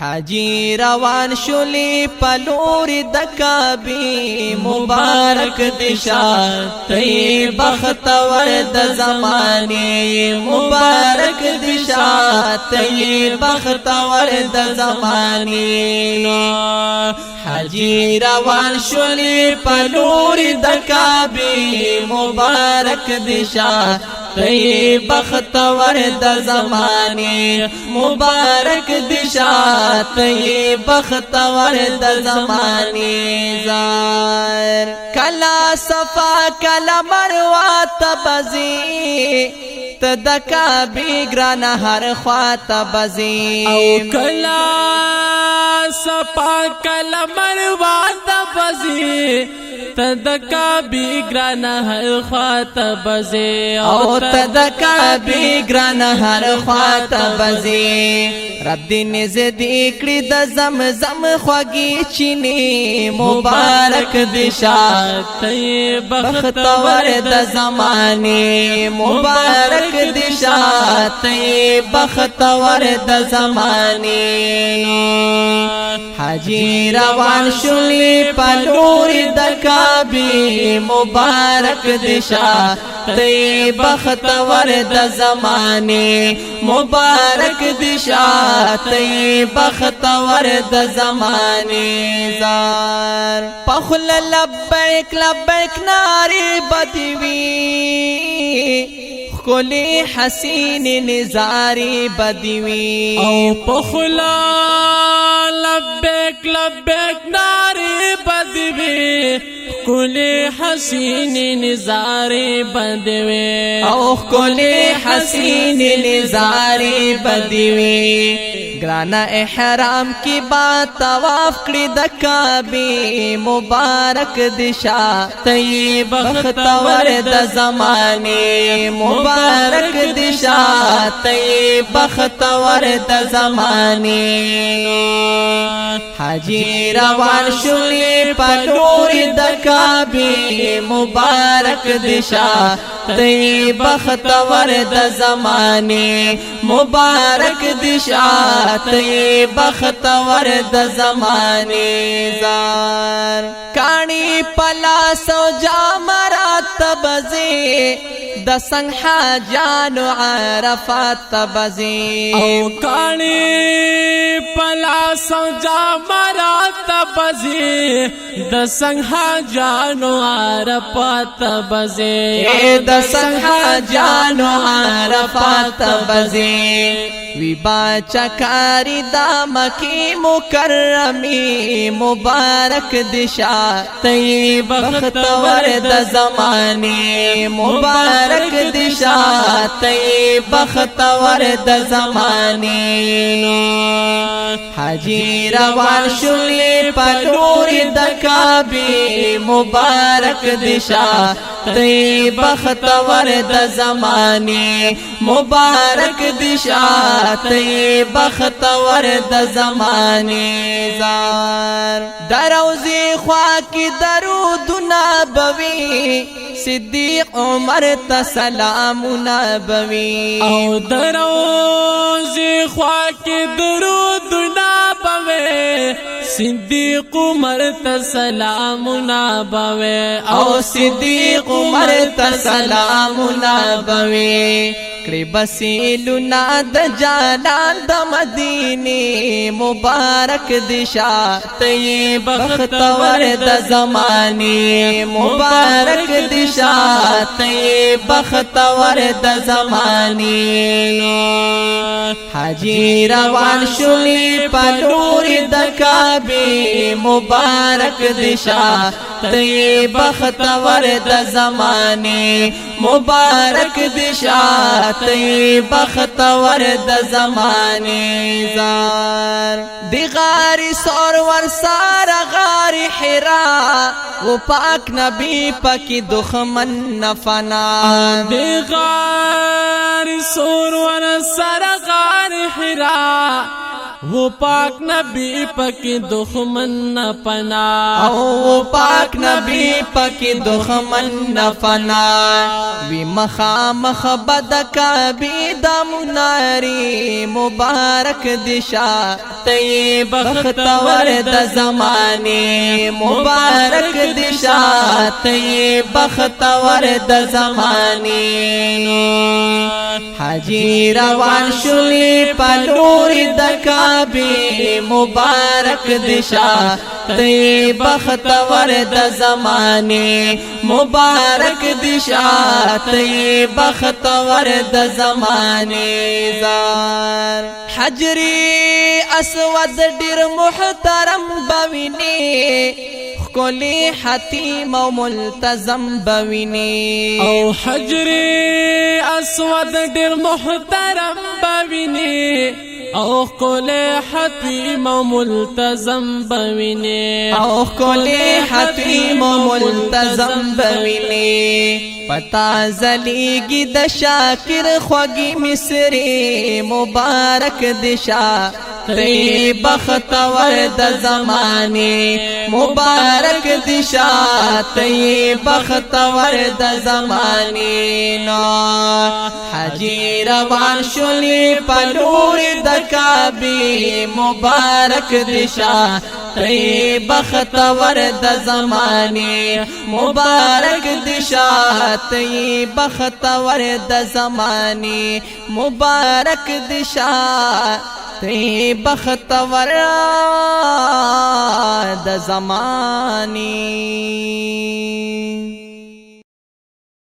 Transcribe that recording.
حاجی روان شولی پلور دکابی مبارک دشا تی بختور د زمانی مبارک دشا تی بختور د زمانی حاجی روان شولی پلور دکابی مبارک دشا تی بختور د زمانی مبارک دشا تی بختور د زمانی زار کلا صفا کلا مروه تبزی تدکا بیگران هر خوات بزی او کلا صفا کلا مروه تبزی تدکا بیگران هر خوات بزی او تدکا بیگران هر خوات بزی رب دی نزدی کړی د زمزم خوږی چینی مبارک دشا تی بختور د زمانی مبارک دشا تی بختور د زمانی حاجی روان شولی پلور دکابی مبارک دشا تی بختور د زمانی مبارک دشا تی بختور د زمانی زار پخل لبیک لبیک ناری بدوی کلی حسین نزاری بدوی او پخلا لبیک لبیک ناری بدوی کلی حسین نزاری بدوی او کلی حسین نزاری بدوی گرانا احرام کی بات طواف کړی د کعبه مبارک دشا تی بختور د زمانی مبارک دشا تی بختور د زمانی حاجی روان شولی پلور د کعبه مبارک دشا تی بختور د زمانی مبارک دشا تی بختور د زمانی زار کانی پلا سو جامرات بزی د سنگ حاجانو عرفات بزی او کانی پلا سو جامرات بزی د سنگ حاجانو عرفات بزی د سنگ حاجانو عرفات بزی وی با چکاری دا مکی مکرمی مبارک دشا تی بختور د زمانی مبارک دشا تی بختور د زمانی حاجی روان شولی پلور د کعبه مبارک دشا تی بختور د زمانی مبارک دشا تی بختور د زمانی زار دروزی خواکی درودنا بوی صدیق عمر تا سلامنا بوی او دروزی خواکی درودنا بوی صدیق عمر تا سلامنا بوی او صدیق عمر تا سلامنا بوی کړي بسیلونا د جانان د مدینه مبارک دشا تی بختور د زمانی مبارک دشا تی بختور د زمانی حاجی روان شولی پلور د کعبه مبارک دشا تی بختور د زمانی مبارک دشا تی بختور د زمانی زار دی غاری سور سار غاری حرا و پاک نبی پاکی دخمن نفنا دی غاری سور سار غاری حرا وہ پاک نبی پکی دخمن نہ پنا او پاک نبی پکی دخمن نہ فنا وی مخامخ بدکا بی دمناری مبارک دشا تی بختور د زمانے مبارک دشا تی بختور د زمانے حاجی روان شلی پلور د کعبه مبارک دشا تی بختور د زمانے مبارک دشا تی بختور د زمانے زار حجری اسود ډیر محترم بوینی خکلی حتیم و ملتزم بوینی او حجری اسود ډیر محترم بوینی او کل حتیم و ملتزم بوینی او کل حتیم و ملتزم بوینی پتا زلیگی د شاکر خوگی مصری مبارک دشا تی بختور د زمانے مبارک دشا تی بختور د زمانے نو حاجی روان شلی پلور د کعبه مبارک دشا تی بختور د زمانے مبارک دشا تی بختور د زمانے مبارک دشا تی بختور د زمانے